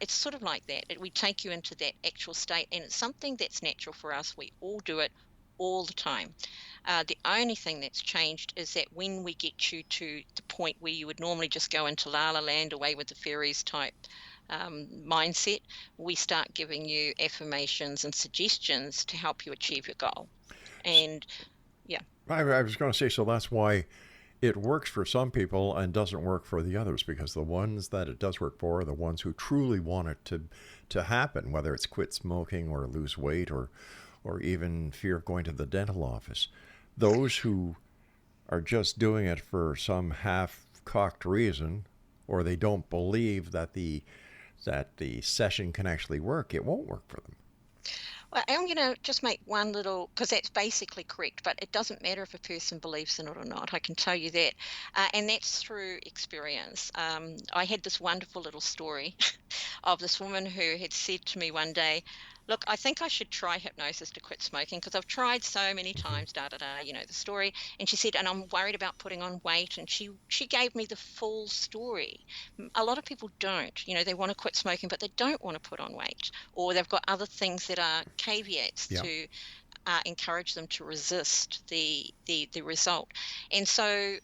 It's sort of like that. We take you into that actual state, and it's something that's natural for us. We all do it all the time. The only thing that's changed is that when we get you to the point where you would normally just go into la la land, away with the fairies type mindset, we start giving you affirmations and suggestions to help you achieve your goal. And yeah. I was going to say, so that's why it works for some people and doesn't work for the others, because the ones that it does work for are the ones who truly want it to happen, whether it's quit smoking or lose weight or even fear of going to the dental office. Those who are just doing it for some half-cocked reason, or they don't believe that the session can actually work, it won't work for them. Well, I'm going to just make one little, because that's basically correct, but it doesn't matter if a person believes in it or not. I can tell you that. And that's through experience. I had this wonderful little story of this woman who had said to me one day, look, I think I should try hypnosis to quit smoking because I've tried so many times, you know, the story. And she said, and I'm worried about putting on weight. And she gave me the full story. A lot of people don't, you know, they want to quit smoking, but they don't want to put on weight, or they've got other things that are caveats to encourage them to resist the result. And so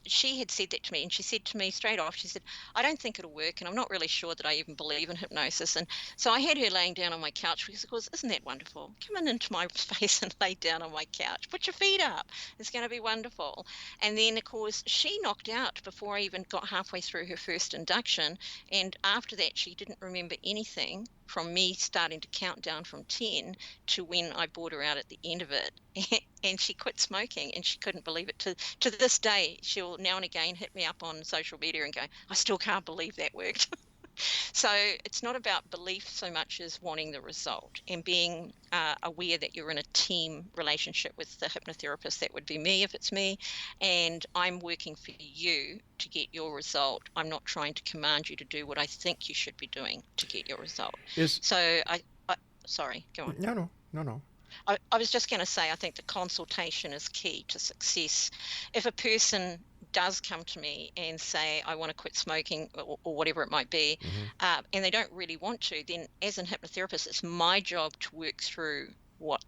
she had said that to me, and she said to me straight off, she said, I don't think it'll work, and I'm not really sure that I even believe in hypnosis. And so I had her laying down on my couch because, isn't that wonderful? Come into my space and lay down on my couch. Put your feet up. It's going to be wonderful. And then, of course, she knocked out before I even got halfway through her first induction. And after that, she didn't remember anything from me starting to count down from 10 to when I brought her out at the end of it. And she quit smoking, and she couldn't believe it. To this day, she'll now and again hit me up on social media and go, I still can't believe that worked. So it's not about belief so much as wanting the result and being aware that you're in a team relationship with the hypnotherapist. That would be me if it's me, and I'm working for you to get your result. I'm not trying to command you to do what I think you should be doing to get your result. So I sorry, go on. No. I was just going to say, I think the consultation is key to success. If a person does come to me and say, I want to quit smoking or whatever it might be, and they don't really want to, then as a hypnotherapist, it's my job to work through what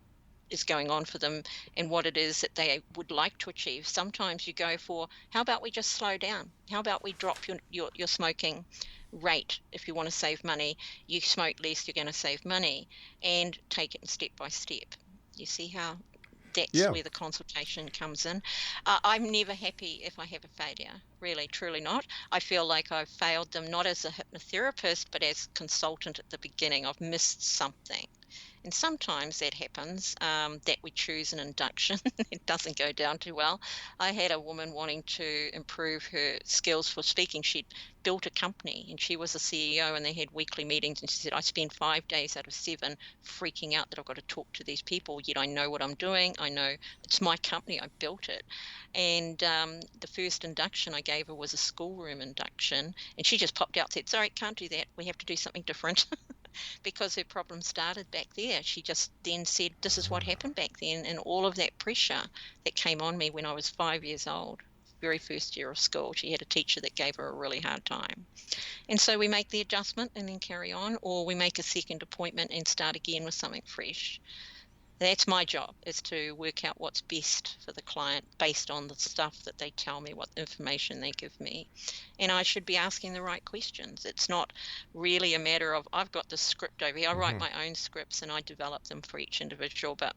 is going on for them and what it is that they would like to achieve. Sometimes you go for, how about we just slow down? How about we drop your smoking rate? If you want to save money, you smoke less, you're going to save money, and take it step by step. You see how that's where the consultation comes in. I'm never happy if I have a failure, really, truly not. I feel like I've failed them not as a hypnotherapist, but as a consultant at the beginning. I've missed something. And sometimes that happens, that we choose an induction. It doesn't go down too well. I had a woman wanting to improve her skills for speaking. She'd built a company and she was a CEO, and they had weekly meetings. And she said, I spend 5 days out of 7 freaking out that I've got to talk to these people, yet I know what I'm doing. I know it's my company. I built it. And the first induction I gave her was a schoolroom induction. And she just popped out and said, sorry, can't do that. We have to do something different. Because her problem started back there. She just then said, this is what happened back then. And all of that pressure that came on me when I was 5 years old, very first year of school, she had a teacher that gave her a really hard time. And so we make the adjustment and then carry on, or we make a second appointment and start again with something fresh. That's my job, is to work out what's best for the client based on the stuff that they tell me, what information they give me. And I should be asking the right questions. It's not really a matter of, I've got this script over here. I write my own scripts and I develop them for each individual, but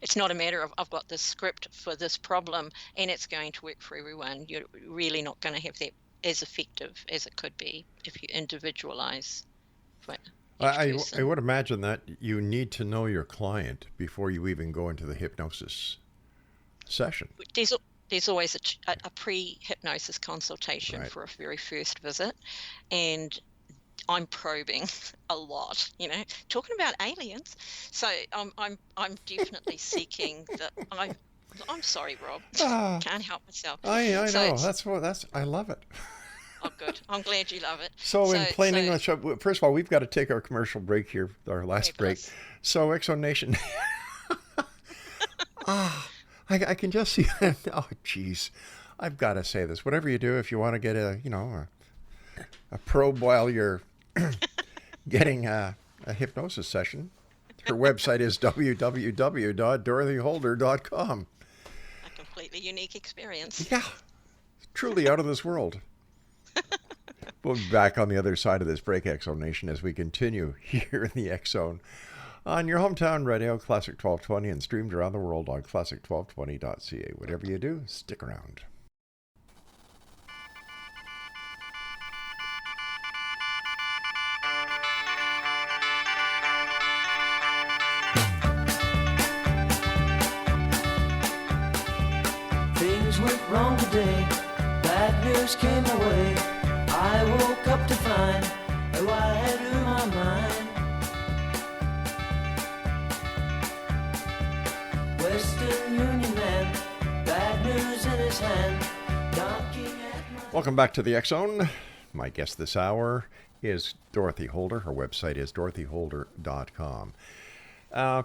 it's not a matter of, I've got this script for this problem and it's going to work for everyone. You're really not going to have that as effective as it could be if you individualize for I would imagine that you need to know your client before you even go into the hypnosis session. There's always a pre-hypnosis consultation for a very first visit, and I'm probing a lot, talking about aliens. So I'm definitely seeking the. I'm sorry, Rob. Can't help myself. I know. I love it. Oh, good. I'm glad you love it. So in plain English, first of all, we've got to take our commercial break here, our last break. Plus. So Exo Nation, I can just see. Oh, geez, I've got to say this. Whatever you do, if you want to get a probe while you're getting a hypnosis session, her website is www.dorothyholder.com. A completely unique experience. Yeah, truly out of this world. We'll be back on the other side of this break, Exo Nation, as we continue here in the X Zone on your hometown radio, Classic 1220, and streamed around the world on classic1220.ca. Whatever you do, stick around. Things went wrong today. Bad news came my way. I woke up to find who I had in my mind. Western Union man, bad news in his hand, knocking at my... Welcome back to the X Zone. My guest this hour is Dorothy Holder. Her website is dorothyholder.com.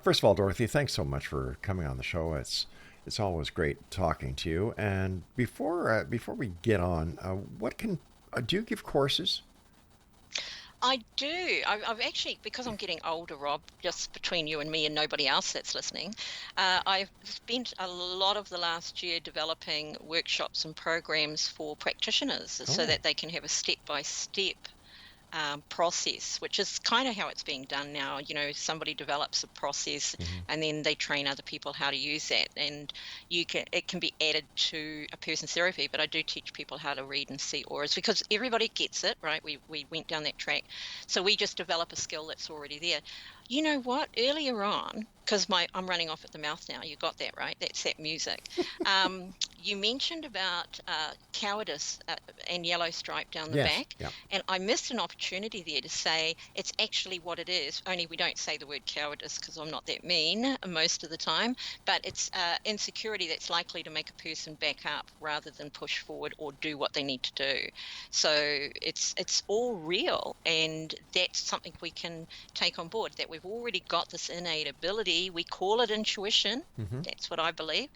First of all, Dorothy, thanks so much for coming on the show. It's always great talking to you. And before we get on, do you give courses? I do. I've actually, because I'm getting older, Rob, just between you and me and nobody else that's listening, I've spent a lot of the last year developing workshops and programs for practitioners so that they can have a step-by-step process, which is kind of how it's being done now. Somebody develops a process and then they train other people how to use that, and it can be added to a person's therapy. But I do teach people how to read and see auras, because everybody gets it, right? We went down that track, so we just develop a skill that's already there. You know what? Earlier on, because I'm running off at the mouth now. You got that, right? That's that music. You mentioned about cowardice and yellow stripe down the back. Yeah. And I missed an opportunity there to say it's actually what it is, only we don't say the word cowardice because I'm not that mean most of the time, but it's insecurity that's likely to make a person back up rather than push forward or do what they need to do. So it's all real, and that's something we can take on board, that we've already got this innate ability. We call it intuition. That's what I believe.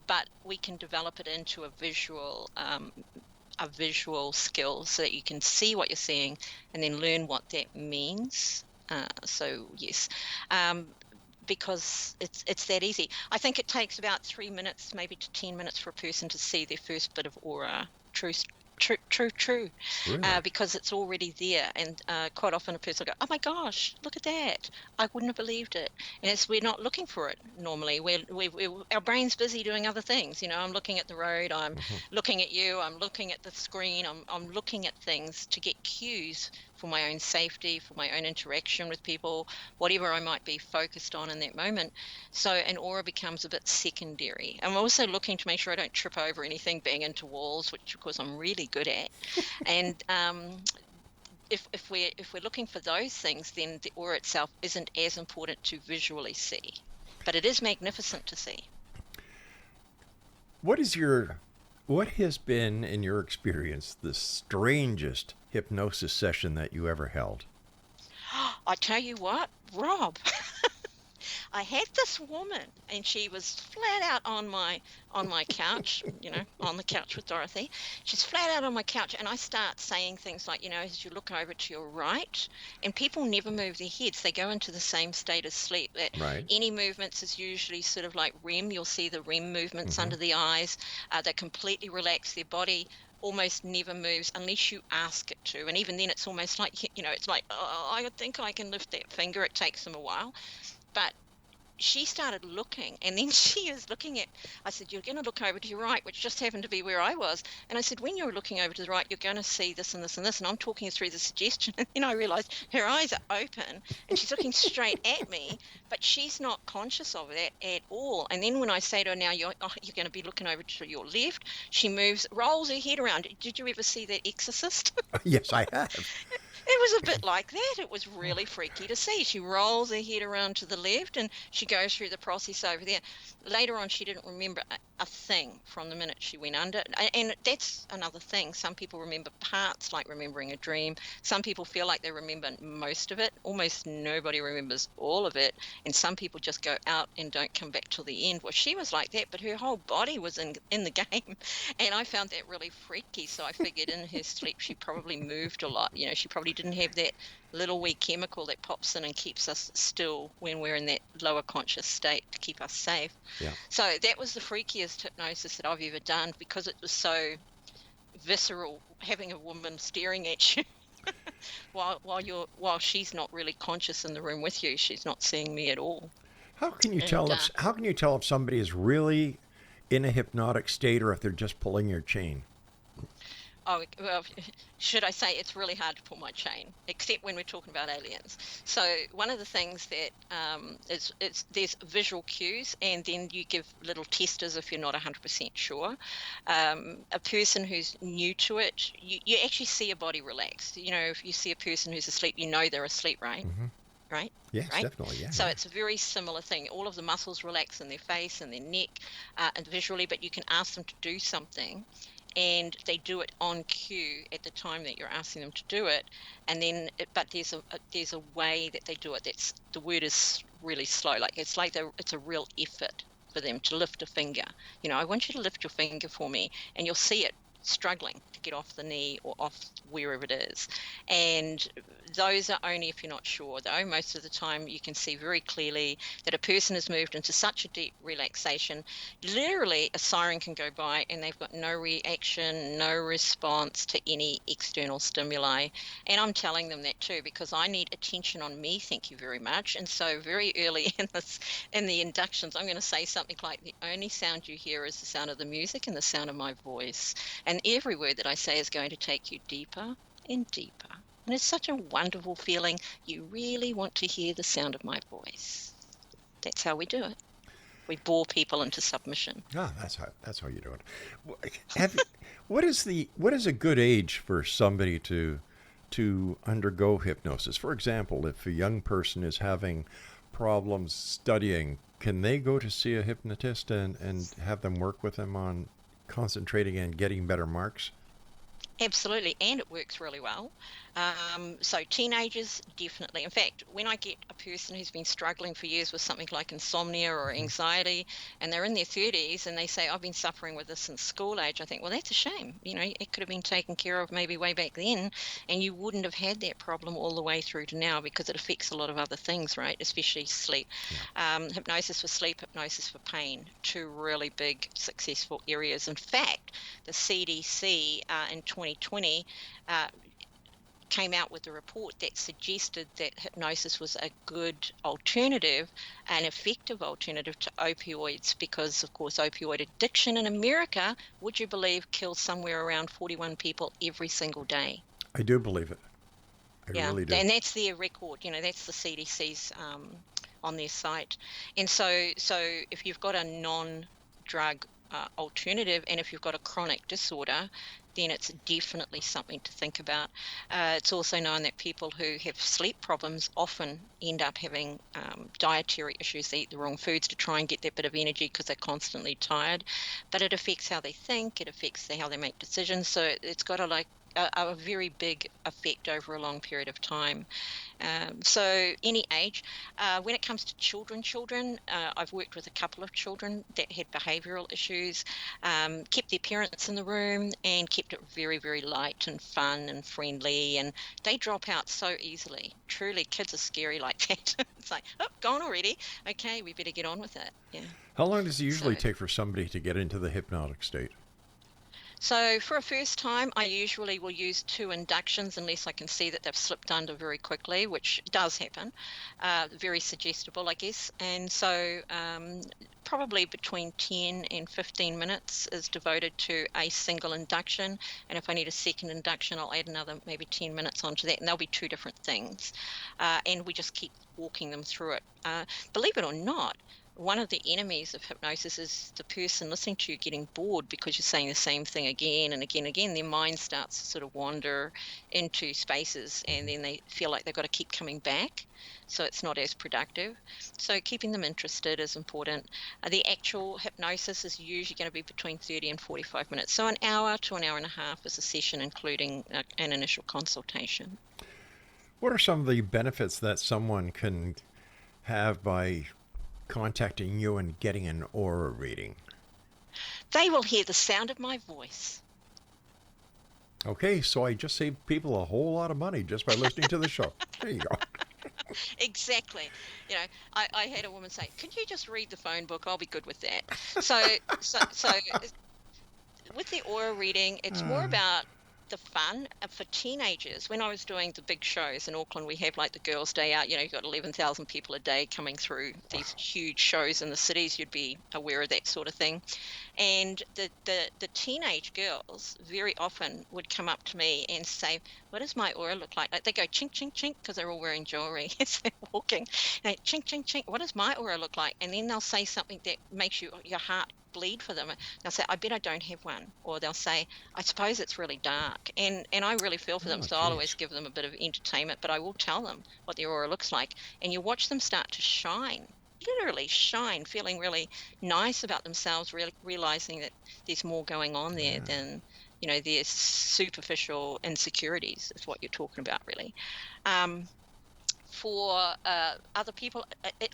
But we can develop it into a visual skill so that you can see what you're seeing and then learn what that means. So yes, because it's that easy. I think it takes about 3 minutes, maybe to 10 minutes for a person to see their first bit of aura. True. Really? Because it's already there, and quite often a person will go, oh my gosh, look at that, I wouldn't have believed it. And we're not looking for it normally. Our brain's busy doing other things. I'm looking at the road, I'm looking at you, I'm looking at the screen, I'm looking at things to get cues for my own safety, for my own interaction with people, whatever I might be focused on in that moment. So an aura becomes a bit secondary. I'm also looking to make sure I don't trip over anything, bang into walls, which of course I'm really good at. And if we're looking for those things, then the aura itself isn't as important to visually see, but it is magnificent to see. What has been, in your experience, the strangest hypnosis session that you ever held? I tell you what, Rob, I had this woman, and she was flat out on my couch, on the couch with Dorothy. She's flat out on my couch, and I start saying things like, as you look over to your right, and people never move their heads. They go into the same state of sleep. Right. Any movements is usually sort of like REM. You'll see the REM movements under the eyes. They completely relax. Their body almost never moves unless you ask it to. And even then, it's almost like, it's like, oh, I think I can lift that finger. It takes them a while. But she started looking, and then she is looking at, I said, you're going to look over to your right, which just happened to be where I was. And I said, when you're looking over to the right, you're going to see this and this and this. And I'm talking through the suggestion. And then I realized her eyes are open and she's looking straight at me, but she's not conscious of that at all. And then when I say to her, now you're going to be looking over to your left, she moves, rolls her head around. Did you ever see that Exorcist? Yes, I have. It was a bit like that. It was really freaky to see. She rolls her head around to the left and she goes through the process over there. Later on, she didn't remember a thing from the minute she went under. And that's another thing. Some people remember parts, like remembering a dream. Some people feel like they remember most of it. Almost nobody remembers all of it. And some people just go out and don't come back till the end. Well, she was like that, but her whole body was in the game. And I found that really freaky. So I figured in her sleep, she probably moved a lot. She probably didn't have that little wee chemical that pops in and keeps us still when we're in that lower conscious state to keep us safe. Yeah. So that was the freakiest hypnosis that I've ever done, because it was so visceral, having a woman staring at you while she's not really conscious in the room with you. She's not seeing me at all. How can you tell if somebody is really in a hypnotic state or if they're just pulling your chain? Oh, well, should I say it's really hard to pull my chain, except when we're talking about aliens. So one of the things that there's visual cues, and then you give little testers if you're not 100% sure. A person who's new to it, you actually see a body relax. If you see a person who's asleep, they're asleep, right? Mm-hmm. Right? Yes, right? definitely, yeah. So it's a very similar thing. All of the muscles relax in their face and their neck and visually, but you can ask them to do something, and they do it on cue at the time that you're asking them to do it. And then, but there's a way that they do it. The word is really slow. It's a real effort for them to lift a finger. I want you to lift your finger for me, and you'll see it struggling to get off the knee or off wherever it is. And those are only if you're not sure, though. Most of the time you can see very clearly that a person has moved into such a deep relaxation, literally a siren can go by and they've got no reaction, no response to any external stimuli. And I'm telling them that too, because I need attention on me, thank you very much. And so very early in the inductions, I'm going to say something like, the only sound you hear is the sound of the music and the sound of my voice. And every word that I say is going to take you deeper and deeper. And it's such a wonderful feeling. You really want to hear the sound of my voice. That's how we do it. We bore people into submission. Ah, that's how you do it. What is a good age for somebody to undergo hypnosis? For example, if a young person is having problems studying, can they go to see a hypnotist and have them work with them on concentrating and getting better marks? Absolutely, and it works really well. So teenagers, definitely. In fact, when I get a person who's been struggling for years with something like insomnia or anxiety, and they're in their 30s and they say, I've been suffering with this since school age, I think, well, that's a shame. You know, it could have been taken care of maybe way back then, and you wouldn't have had that problem all the way through to now, because it affects a lot of other things, right? Especially sleep. Hypnosis for sleep, hypnosis for pain, two really big successful areas. In fact, the CDC in 2020 came out with a report that suggested that hypnosis was a good alternative, an effective alternative to opioids, because, of course, opioid addiction in America, would you believe, kills somewhere around 41 people every single day. I do believe it. I really do. And that's their record. You know, that's the CDC's on their site. And so if you've got a non-drug alternative, and if you've got a chronic disorder, then it's definitely something to think about. It's also known that people who have sleep problems often end up having dietary issues. They eat the wrong foods to try and get that bit of energy because they're constantly tired. But it affects how they think, it affects how they make decisions. So it's got a very big effect over a long period of time. So any age. When it comes to children, I've worked with a couple of children that had behavioural issues, kept their parents in the room and kept it very, very light and fun and friendly, and they drop out so easily. Truly, kids are scary like that. It's like, oh, gone already. Okay, we better get on with it. Yeah. How long does it usually take for somebody to get into the hypnotic state? So for a first time, I usually will use 2 inductions unless I can see that they've slipped under very quickly, which does happen. Very suggestible, I guess. And so probably between 10 and 15 minutes is devoted to a single induction. And if I need a second induction, I'll add another maybe 10 minutes onto that. And they'll be 2 different things. And we just keep walking them through it. Believe it or not, one of the enemies of hypnosis is the person listening to you getting bored because you're saying the same thing again and again and again. Their mind starts to sort of wander into spaces, and then they feel like they've got to keep coming back. So it's not as productive. So keeping them interested is important. The actual hypnosis is usually going to be between 30 and 45 minutes. So an hour to an hour and a half is a session, including an initial consultation. What are some of the benefits that someone can have by contacting you and getting an aura reading? They will hear the sound of my voice. Okay, so I just saved people a whole lot of money just by listening to the show. There you go. Exactly. You know, I had a woman say, could you just read the phone book? I'll be good with that. So with the aura reading, it's more about the fun for teenagers. When I was doing the big shows in Auckland, we have like the Girls' Day Out. You know, you've got 11,000 people a day coming through these huge shows in the cities. You'd be aware of that sort of thing. And the teenage girls very often would come up to me and say, what does my aura look like? Like they go chink, chink, chink, because they're all wearing jewelry as they're walking. And chink, chink, chink, what does my aura look like? And then they'll say something that makes your heart bleed for them. They'll say, I bet I don't have one. Or they'll say, I suppose it's really dark. And I really feel for them, so I'll always give them a bit of entertainment, but I will tell them what their aura looks like. And you watch them start to shine, literally shine, feeling really nice about themselves, really realizing that there's more going on there than, you know, their superficial insecurities is what you're talking about, really. For other people,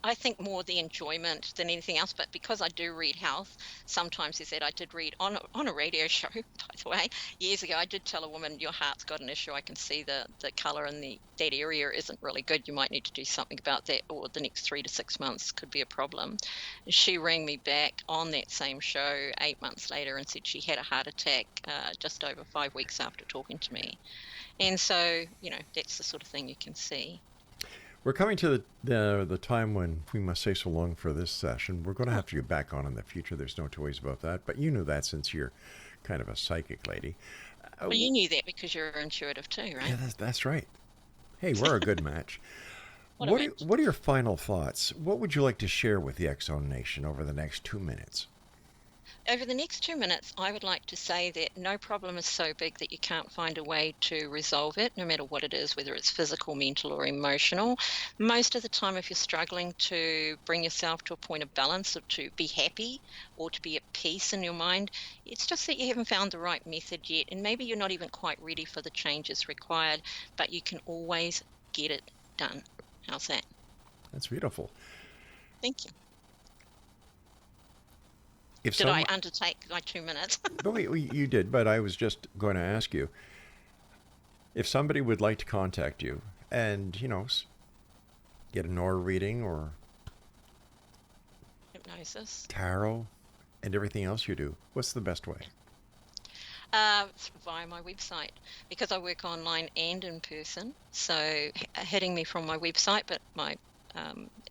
I think more the enjoyment than anything else. But because I do read health, sometimes is that I did read on a radio show, by the way, years ago. I did tell a woman, your heart's got an issue. I can see the colour in that area isn't really good. You might need to do something about that, or the next 3 to 6 months could be a problem. She rang me back on that same show 8 months later and said she had a heart attack just over 5 weeks after talking to me. And so, that's the sort of thing you can see. We're coming to the time when we must say so long for this session. We're going to have to get back on in the future. There's no two ways about that. But you knew that since you're kind of a psychic lady. Well, you knew that because you're intuitive too, right? Yeah, that's right. Hey, we're a good match. What are your final thoughts? What would you like to share with the X-Zone Nation over the next 2 minutes? Over the next 2 minutes, I would like to say that no problem is so big that you can't find a way to resolve it, no matter what it is, whether it's physical, mental, or emotional. Most of the time, if you're struggling to bring yourself to a point of balance, or to be happy, or to be at peace in your mind, it's just that you haven't found the right method yet, and maybe you're not even quite ready for the changes required, but you can always get it done. How's that? That's beautiful. Thank you. Did I undertake my 2 minutes? No, you did, but I was just going to ask you, if somebody would like to contact you and, get an aura reading or hypnosis, tarot, and everything else you do, what's the best way? Via my website, because I work online and in person. So hitting me from my website, but my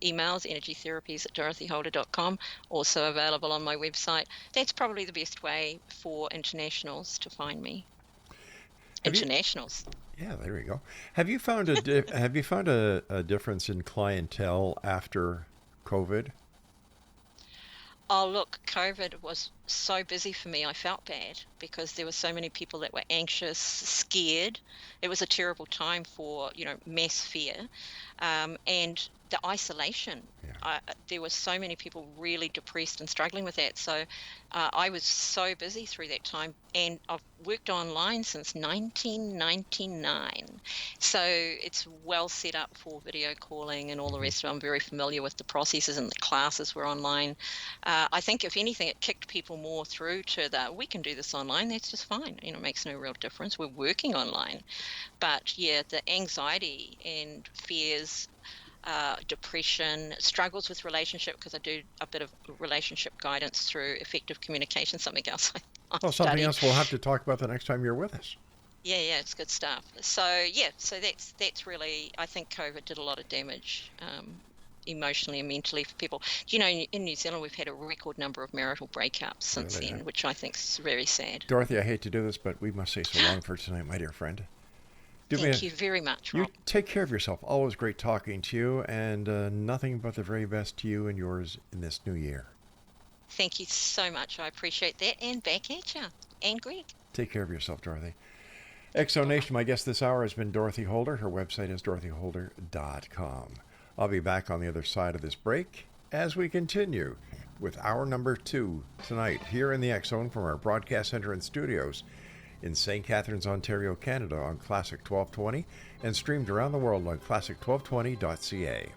emails, energytherapies@dorothyholder.com, also available on my website. That's probably the best way for internationals to find me. Internationals. Yeah, there we go. Have you found a difference in clientele after COVID? Oh, look, COVID was so busy for me. I felt bad because there were so many people that were anxious, scared. It was a terrible time for, mass fear. And the isolation. Yeah. There were so many people really depressed and struggling with that. So I was so busy through that time. And I've worked online since 1999. So it's well set up for video calling and all the rest of it. I'm very familiar with the processes, and the classes were online. I think, if anything, it kicked people more through to we can do this online. That's just fine. It makes no real difference. We're working online. But yeah, the anxiety and fears, depression, struggles with relationship, because I do a bit of relationship guidance through effective communication, something else something else we'll have to talk about the next time you're with us. Yeah, it's good stuff. So that's really, I think COVID did a lot of damage emotionally and mentally for people. In New Zealand, we've had a record number of marital breakups since then, which I think is very sad. Dorothy, I hate to do this, but we must say so long for tonight, my dear friend. Thank you very much, Rob. You take care of yourself. Always great talking to you, and nothing but the very best to you and yours in this new year. Thank you so much. I appreciate that, and back at you. And Greg. Take care of yourself, Dorothy. X-Zone Nation, my guest this hour has been Dorothy Holder. Her website is dorothyholder.com. I'll be back on the other side of this break as we continue with hour number 2 tonight here in the X-Zone from our broadcast center and studios in St. Catharines, Ontario, Canada on Classic 1220, and streamed around the world on classic1220.ca.